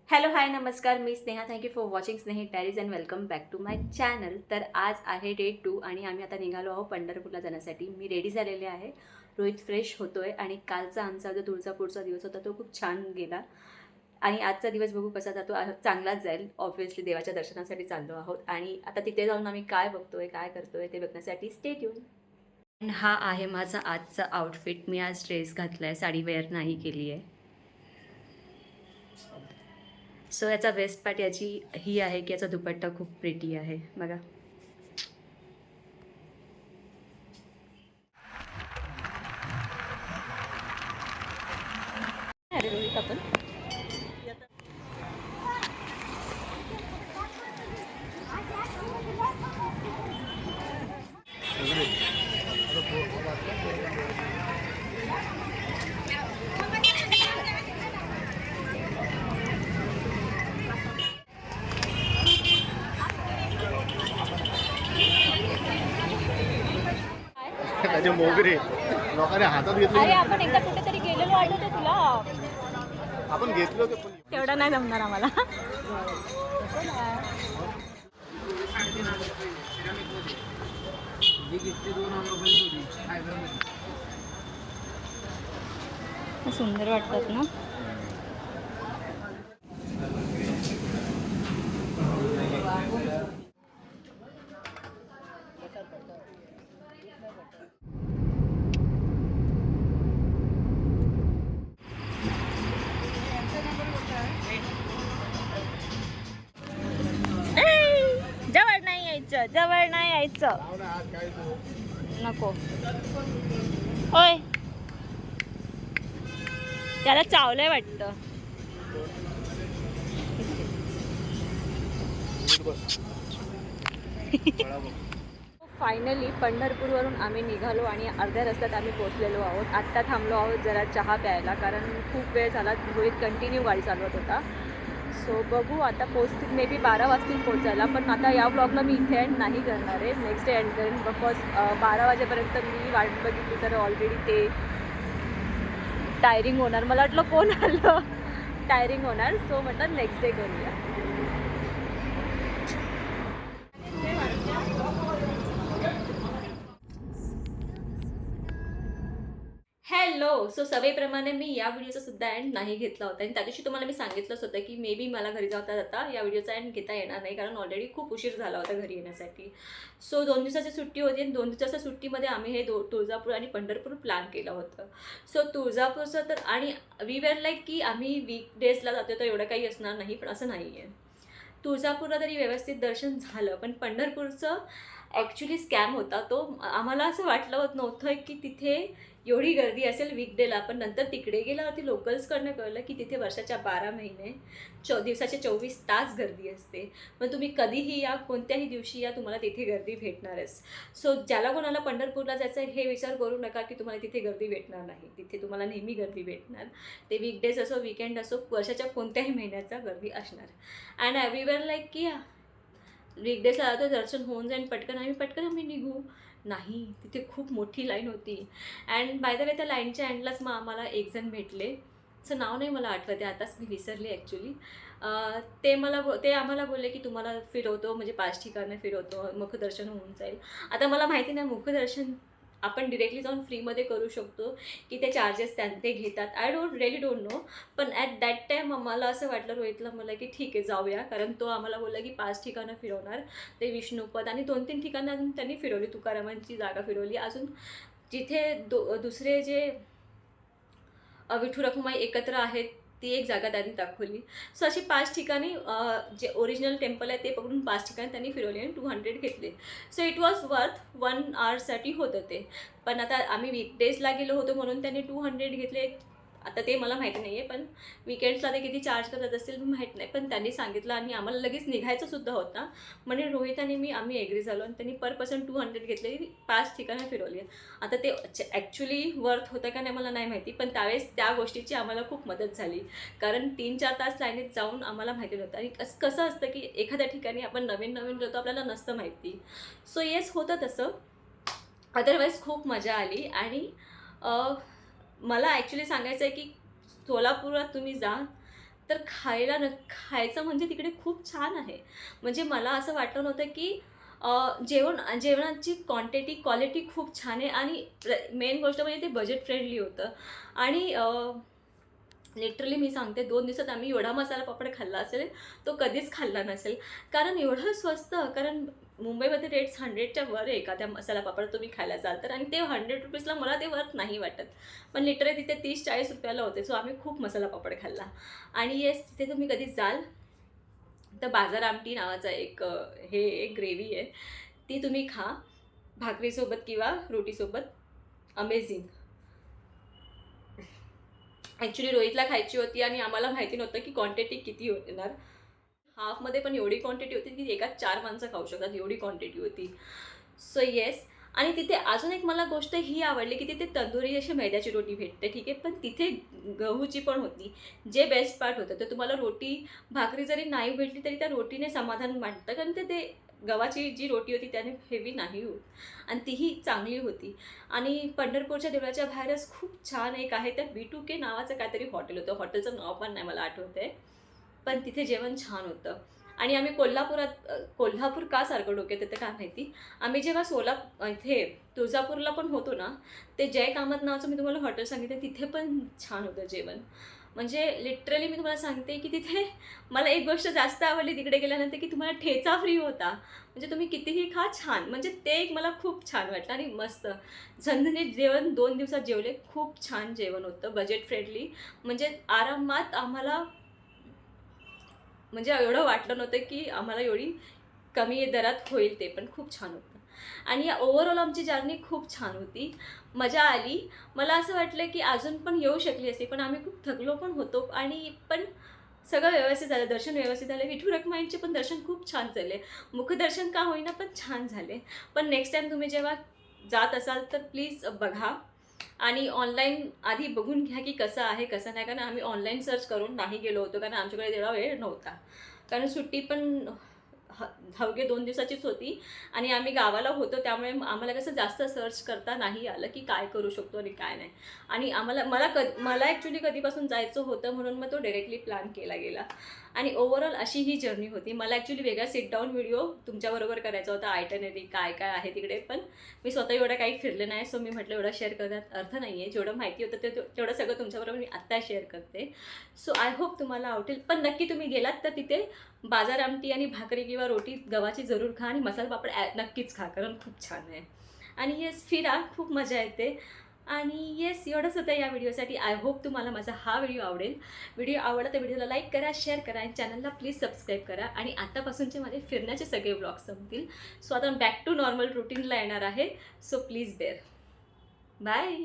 Hello hi नमस्कार, मी Sneha. Thank you for watching Snehi diaries and welcome back to my channel. तर आज आहे डे 2 आणि आम्ही आता निघालो आहोत पंढरपूरला जाण्यासाठी. मी रेडी झालेले आहे. रोहित फ्रेश होतो आहे आणि कालचा आमचा जो तुळजापूरचा दिवस होता तो खूप छान गेला आणि आजचा दिवस बघू कसा जातो. चांगलाच जाईल. ऑब्व्हियसली देवाच्या दर्शनासाठी चाललो आहोत आणि आता तिथे जाऊन आम्ही काय बघतोय, काय करतोय ते बघण्यासाठी स्टे ट्यून. हा आहे माझा आजचा आउटफिट. मी आज ड्रेस घातला आहे, साडी वेअर नाही केली आहे. सो याचा वेस्ट पार्ट याची ही आहे की याचा दुपट्टा खूप प्रिटी आहे बघा. अरे रोहित आपण त्याचे मोगरे लोकांनी हातात घेतले. अरे आपण एकदा कुठेतरी गेलेलो आठवते तुला. आपण घेतलं होतं पण तेवढं नाही जमणार आम्हाला. सुंदर वाटतात ना. जवळ नाही यायचं, जवळ नाही यायचं. नको होय, त्याला चावलंय वाटतं. फायनली पंढरपूरवरून आम्ही निघालो आणि अर्ध्या रस्त्यात आम्ही पोहोचलेलो आहोत. आत्ता थांबलो आहोत जरा चहा प्यायला, कारण खूप वेळ झाला. रोहित कंटिन्यू गाडी चालवत होता. सो बघू आता पोचतील, मे बी 12 वाजतील पोचायला. पण आता या ब्लॉगला मी इथे एंड नाही करणार आहे, नेक्स्ट डे एंड करेन. बिकॉज 12 वाजेपर्यंत मी वाट बघितली तर ऑलरेडी ते टायरिंग होणार. मला वाटलं कोण आलं, टायरिंग होणार. सो म्हटलं नेक्स्ट डे करूया. हॅलो. सो सवयीप्रमाणे मी या व्हिडिओचा सुद्धा एंड नाही घेतला होता आणि त्या दिवशी तुम्हाला मी सांगितलंच होतं की मे बी मला घरी जाता जाता या व्हिडिओचा एंड घेता येणार नाही, कारण ऑलरेडी खूप उशीर झाला होता घरी येण्यासाठी. सो 2 दिवसाची सुट्टी होती आणि 2 दिवसाच्या सुट्टीमध्ये आम्ही हे तुळजापूर आणि पंढरपूर प्लॅन केलं होतं. सो तुळजापूरचं तर आणि वी वेअर लाईक की आम्ही वीकडेजला जातो तर एवढं काही असणार नाही, पण असं नाही आहे. तुळजापूरला तरी व्यवस्थित दर्शन झालं, पण पंढरपूरचं ॲक्च्युली स्कॅम होता तो. आम्हाला असं वाटलं होत नव्हतं की तिथे एवढी गर्दी असेल वीकडेला. पण नंतर तिकडे गेल्यावरती लोकल्सकडनं कळलं की तिथे वर्षाच्या 12 महिने दिवसाचे 24 तास गर्दी असते. मग तुम्ही कधीही या, कोणत्याही दिवशी या, तुम्हाला तिथे गर्दी भेटणारच. सो ज्याला कोणाला पंढरपूरला जायचं आहे हे विचार करू नका की तुम्हाला तिथे गर्दी भेटणार नाही. तिथे तुम्हाला नेहमी गर्दी भेटणार. ते वीकडेज असो, वीकेंड असो, वर्षाच्या कोणत्याही महिन्याचा गर्दी असणार. अँड एव्हरीवेअर लाईक की वीकडेजला जातो, दर्शन होऊन जाईल पटकन आम्ही निघू. नाही, तिथे खूप मोठी लाईन होती. अँड बाय द वे त्या लाईनच्या एंडलाच मग आम्हाला एक जण भेटले. असं नाव नाही मला आठवते आताच, मी विसरले ॲक्च्युली. ते आम्हाला बोलले की तुम्हाला फिरवतो, म्हणजे 5 ठिकाणं फिरवतो, मुखदर्शन होऊन जाईल. आता मला माहिती नाही मुखदर्शन आपण डिरेक्टली जाऊन फ्रीमध्ये करू शकतो की ते चार्जेस ते घेतात. I don't know. पण ॲट दॅट टाईम आम्हाला असं वाटलं, रोहितला मला, की ठीक आहे जाऊया, कारण तो आम्हाला बोलला की 5 ठिकाणं फिरवणार. ते विष्णुपद आणि 2-3 ठिकाणं अजून त्यांनी फिरवली. तुकारामांची जागा फिरवली. अजून जिथे दुसरे जे विठू रखुमाई एकत्र आहेत ती एक जागा त्यांनी दाखवली. सो अशी 5 ठिकाणी जे ओरिजिनल टेम्पल आहे ते पकडून 5 ठिकाणी त्यांनी फिरवली आणि 200 घेतले. सो इट वॉज वर्थ 1 आवरसाठी होतं ते. पण आता आम्ही वीकडेजला गेलो होतो म्हणून त्यांनी 200 घेतले. आता ते मला माहिती नाही आहे, पण वीकेंड्सला ते किती चार्ज करत असतील माहीत नाही. पण त्यांनी सांगितलं आणि आम्हाला लगेच निघायचं सुद्धा होता. म्हणजे रोहित आणि आम्ही एग्री झालो आणि त्यांनी पर पर्सन 200 घेतले, 5 ठिकाणं फिरवली. आता ते ॲक्च्युली वर्थ होतं का नाही मला नाही माहिती, पण त्यावेळेस त्या गोष्टीची आम्हाला खूप मदत झाली. कारण 3-4 तास लाईनीत जाऊन आम्हाला माहिती नव्हतं. आणि कसं असतं की एखाद्या ठिकाणी आपण नवीन जातो, आपल्याला नसतं माहिती. सो येस, होतं तसं. अदरवाईज खूप मजा आली. आणि मला ॲक्च्युली सांगायचं आहे की सोलापुरात तुम्ही जा, तर खायचं म्हणजे तिकडे खूप छान आहे. म्हणजे मला असं वाटलं नव्हतं की जेवणाची क्वालिटी खूप छान आहे आणि मेन गोष्ट म्हणजे ते बजेट फ्रेंडली होतं. आणि लिटरली मी सांगते 2 दिवसात आम्ही एवढा मसाला पापड खाल्ला असेल, तो कधीच खाल्ला नसेल. कारण एवढं स्वस्त, कारण मुंबईमध्ये रेट्स 100च्या वर आहे एखाद्या मसाला पापड तुम्ही खायला जाल तर, आणि ते ₹100 ला मला ते वर्थ नाही वाटत. पण लिटरली तिथे ₹30-40 होते. सो आम्ही खूप मसाला पापड खाल्ला. आणि येस, तिथे तुम्ही कधी जाल तर बाजार आमटी नावाचा हे एक ग्रेव्ही आहे. ती तुम्ही खा भाकरीसोबत किंवा रोटीसोबत. अमेझिंग. ॲक्च्युली रोहितला खायची होती आणि आम्हाला माहिती नव्हतं की क्वांटिटी किती येणार. हाफमध्ये पण एवढी क्वांटिटी होती की एका 4 माणसं खाऊ शकतात, एवढी क्वांटिटी होती. So yes. आणि तिथे अजून एक मला गोष्ट ही आवडली की तिथे तंदुरी अशी मैद्याची रोटी भेटते, ठीक आहे. पण तिथे गहूची पण होती, जे बेस्ट पार्ट होतं. तर तुम्हाला भाकरी जरी नाही भेटली तरी त्या रोटीने समाधान वाटतं, कारण ते गव्हाची जी रोटी होती त्याने हेवी नाही होत, आणि तीही चांगली होती. आणि पंढरपूरच्या देवळाच्या बाहेरच खूप छान एक आहे, त्या B2K नावाचं काहीतरी हॉटेल होतं. हॉटेलचं नाव पण नाही मला आठवत आहे, पण तिथे जेवण छान होतं. आणि आम्ही कोल्हापूर का सारखं डोक्यात येतं काय माहिती. आम्ही जेव्हा इथे तुळजापूरला पण होतो ना, ते जय कामत नावाचं मी तुम्हाला हॉटेल सांगितलं, तिथे पण छान होतं जेवण. म्हणजे लिटरली मी तुम्हाला सांगते की तिथे मला एक गोष्ट जास्त आवडली तिकडे गेल्यानंतर, की तुम्हाला ठेचा फ्री होता. म्हणजे तुम्ही कितीही खा, छान. म्हणजे ते एक मला खूप छान वाटलं आणि मस्त झणझणीत जेवण 2 दिवसात जेवले. खूप छान जेवण होतं, बजेट फ्रेंडली. म्हणजे आरामात आम्हाला, म्हणजे एवढं वाटलं नव्हतं की आम्हाला एवढी कमी दरात होईल. ते पण खूप छान होतं. आणि ओव्हरऑल आमची जर्नी खूप छान होती, मजा आली. मला असं वाटलं की अजून पण येऊ शकली असती, पण आम्ही खूप थकलो पण होतो. आणि पण सगळं व्यवस्थित झालं, दर्शन व्यवस्थित झालं. विठू रखुमाईंचे पण दर्शन खूप छान झाले. मुखदर्शन का होईना पण छान झाले. पण नेक्स्ट टाईम तुम्ही जेव्हा जात असाल तर प्लीज बघा, आणि ऑनलाईन आधी बघून घ्या की कसं आहे कसं नाही. कारण आम्ही ऑनलाईन सर्च करून नाही गेलो होतो, कारण आमच्याकडे तेवढा वेळ नव्हता. कारण सुट्टी पण अवघे 2 दिवसाचीच होती आणि आम्ही गावाला होतो, त्यामुळे आम्हाला कसं जास्त सर्च करता नाही आलं की काय करू शकतो आणि काय नाही. आणि मला ॲक्च्युली कधीपासून जायचं होतं, म्हणून मग तो डायरेक्टली प्लॅन केला गेला. आणि ओव्हरऑल अशी ही जर्नी होती. मला ॲक्च्युली वेगळा सिट डाऊन व्हिडिओ तुमच्याबरोबर करायचा होता, आयटनरी काय काय आहे तिकडे, पण मी स्वतः एवढं काही फिरले नाही. सो मी म्हटलं एवढं शेअर करण्यात अर्थ नाही आहे. जेवढं माहिती होतं तेवढं सगळं तुमच्याबरोबर मी आत्ता शेअर करते. सो आय होप तुम्हाला आवडेल. पण नक्की तुम्ही गेलात तर तिथे बाजार आमटी आणि भाकरी किंवा रोटी गव्हाची जरूर खा, आणि मसाला पापड नक्कीच खा, कारण खूप छान आहे. आणि येस, फिरा, खूप मजा येते. आणि येस, एवढंच होतं या व्हिडिओसाठी. आय होप तुम्हाला माझा हा व्हिडिओ आवडेल. व्हिडिओ आवडला तर व्हिडिओला लाईक करा, शेअर करा, आणि चॅनलला प्लीज सबस्क्राईब करा. आणि आतापासूनचे माझे फिरण्याचे सगळे व्लॉग्स संपतील. सो आता बॅक टू नॉर्मल रुटीनला येणार आहे. So please bear. बाय.